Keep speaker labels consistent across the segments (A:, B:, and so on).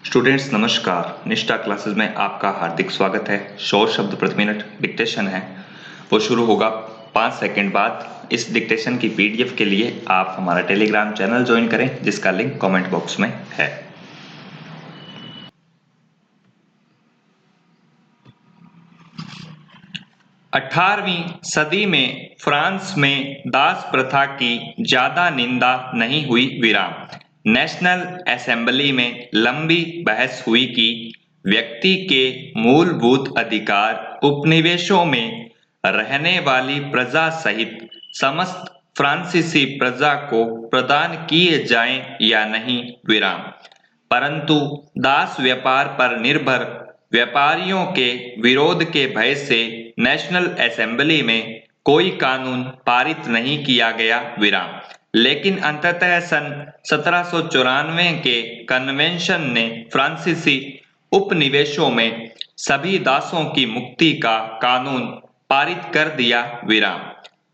A: Students नमस्कार। निष्ठा classes में आपका हार्दिक स्वागत है। 100 शब्द प्रति मिनट डिक्टेशन है, वो शुरू होगा 5 सेकंड बाद। इस डिक्टेशन की पीडीएफ के लिए आप हमारा टेलीग्राम चैनल ज्वाइन करें, जिसका लिंक कमेंट बॉक्स में है। अठारहवीं सदी में फ्रांस में दास प्रथा की ज्यादा निंदा नहीं हुई। विराम। नेशनल असेंबली में लंबी बहस हुई कि व्यक्ति के मूलभूत अधिकार उपनिवेशों में रहने वाली प्रजा सहित समस्त फ्रांसीसी प्रजा को प्रदान किए जाएं या नहीं। विराम। परंतु दास व्यापार पर निर्भर व्यापारियों के विरोध के भय से नेशनल असेंबली में कोई कानून पारित नहीं किया गया। विराम। लेकिन अंततः सन 1794 के कन्वेंशन ने फ्रांसीसी उपनिवेशों में सभी दासों की मुक्ति का कानून पारित कर दिया। विराम।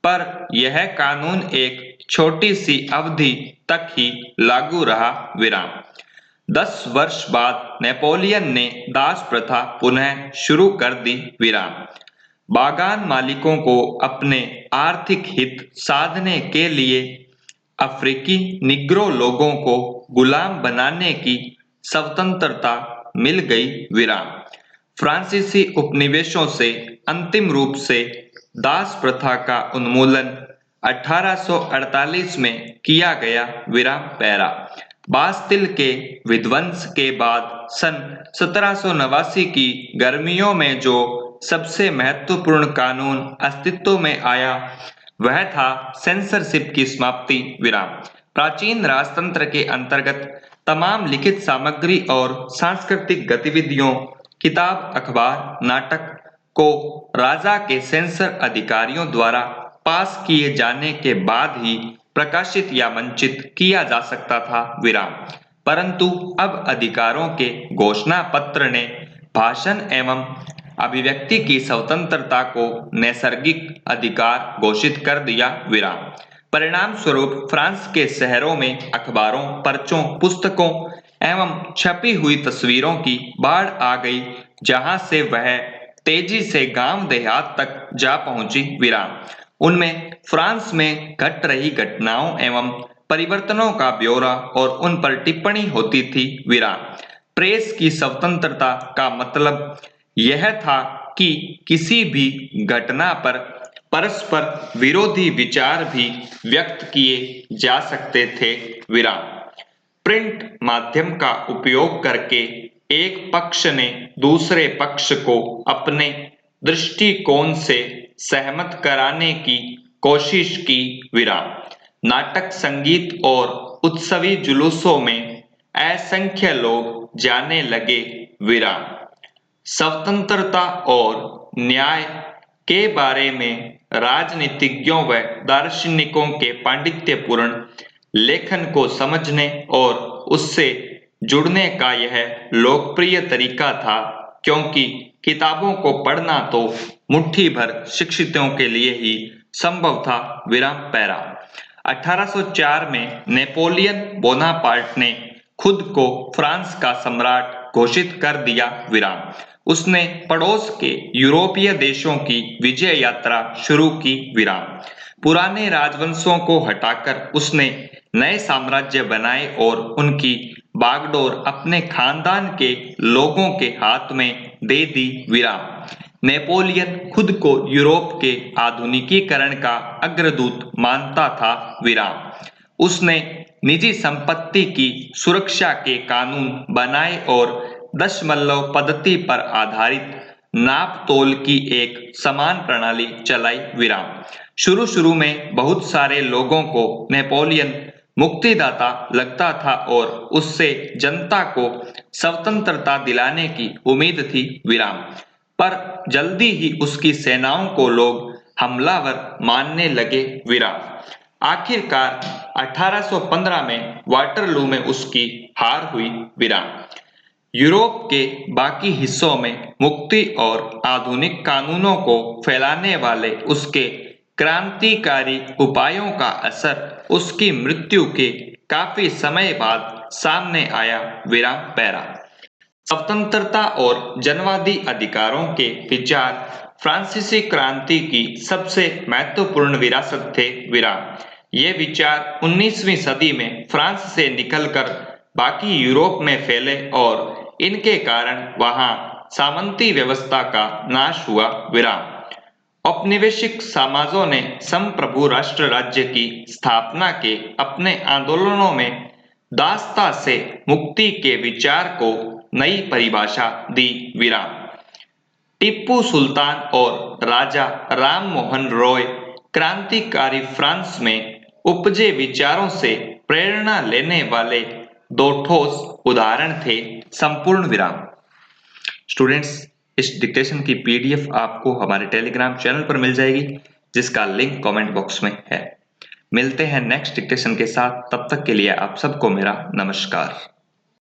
A: पर यह कानून एक छोटी सी अवधि तक ही लागू रहा। विराम। 10 वर्ष बाद नेपोलियन ने दास प्रथा पुनः शुरू कर दी। विराम। बागान मालिकों को अपने आर्थिक हित साधने के लिए अफ्रीकी निग्रो लोगों को गुलाम बनाने की स्वतंत्रता मिल गई। विराम। फ्रांसीसी उपनिवेशों से अंतिम रूप से दास प्रथा का उन्मूलन 1848 में किया गया। विराम पैरा। बास्तिल के विध्वंस के बाद सन 1789 की गर्मियों में जो सबसे महत्वपूर्ण कानून अस्तित्व में आया वह था सेंसरशिप की समाप्ति। विराम। प्राचीन राजतंत्र के अंतर्गत तमाम लिखित सामग्री और सांस्कृतिक गतिविधियों, किताब, अखबार, नाटक को राजा के सेंसर अधिकारियों द्वारा पास किए जाने के बाद ही प्रकाशित या मंचित किया जा सकता था। विराम। परंतु अब अधिकारों के घोषणा पत्र ने भाषण एवं अभिव्यक्ति की स्वतंत्रता को नैसर्गिक अधिकार घोषित कर दिया। विराम। परिणाम स्वरूप फ्रांस के शहरों में अखबारों, पर्चों, पुस्तकों एवं छपी हुई तस्वीरों की बाढ़ आ गई, जहां से वह तेजी से गांव देहात तक जा पहुंची। विराम। उनमें फ्रांस में घट रही घटनाओं एवं परिवर्तनों का ब्यौरा और उन पर टिप्पणी होती थी। विराम। प्रेस की स्वतंत्रता का मतलब यह था कि किसी भी घटना पर परस्पर विरोधी विचार भी व्यक्त किए जा सकते थे। विराम। प्रिंट माध्यम का उपयोग करके एक पक्ष ने दूसरे पक्ष को अपने दृष्टिकोण से सहमत कराने की कोशिश की। विराम। नाटक, संगीत और उत्सवी जुलूसों में असंख्य लोग जाने लगे। विराम। स्वतंत्रता और न्याय के बारे में राजनीतिज्ञों व दार्शनिकों के पांडित्यपूर्ण लेखन को समझने और उससे जुड़ने का यह लोकप्रिय तरीका था, क्योंकि किताबों को पढ़ना तो मुट्ठी भर शिक्षितों के लिए ही संभव था। विराम पैरा। 1804 में नेपोलियन बोनापार्ट ने खुद को फ्रांस का सम्राट घोषित कर दिया। विराम। उसने पड़ोस के यूरोपीय देशों की विजय यात्रा शुरू की। विराम। पुराने राजवंशों को हटाकर उसने नए साम्राज्य बनाए और उनकी बागडोर अपने खानदान के लोगों के हाथ में दे दी। विराम। नेपोलियन खुद को यूरोप के आधुनिकीकरण का अग्रदूत मानता था। विराम। उसने निजी संपत्ति की सुरक्षा के कानून बनाए और दशमलव पद्धति पर आधारित नाप तोल की एक समान प्रणाली चलाई। विराम। शुरू शुरू में बहुत सारे लोगों को नेपोलियन मुक्तिदाता लगता था और उससे जनता को स्वतंत्रता दिलाने की उम्मीद थी। विराम। पर जल्दी ही उसकी सेनाओं को लोग हमलावर मानने लगे। विराम। आखिरकार 1815 में वाटरलू में उसकी हार हुई। विराम। यूरोप के बाकी हिस्सों में मुक्ति और आधुनिक कानूनों को फैलाने वाले उसके क्रांतिकारी उपायों का असर उसकी मृत्यु के काफी समय बाद सामने आया। विराम पैरा। स्वतंत्रता और जनवादी अधिकारों के विचार फ्रांसीसी क्रांति की सबसे महत्वपूर्ण विरासत थे। विराम, ये विचार 19वीं सदी में फ्रांस से निकलकर बाकी यूरोप में फैले और इनके कारण वहां सामंती व्यवस्था का नाश हुआ। विराम, औपनिवेशिक समाजों ने संप्रभु राष्ट्र राज्य की स्थापना के अपने आंदोलनों में दासता से मुक्ति के विचार को नई परिभाषा दी। विराम, टीपू सुल्तान और राजा राम मोहन रॉय क्रांतिकारी फ्रांस में उपजे विचारों से प्रेरणा लेने वाले दो ठोस उदाहरण थे। संपूर्ण विराम। स्टूडेंट्स, इस डिक्टेशन की पीडीएफ आपको हमारे टेलीग्राम चैनल पर मिल जाएगी, जिसका लिंक कमेंट बॉक्स में है। मिलते हैं नेक्स्ट डिक्टेशन के साथ, तब तक के लिए आप सबको मेरा नमस्कार।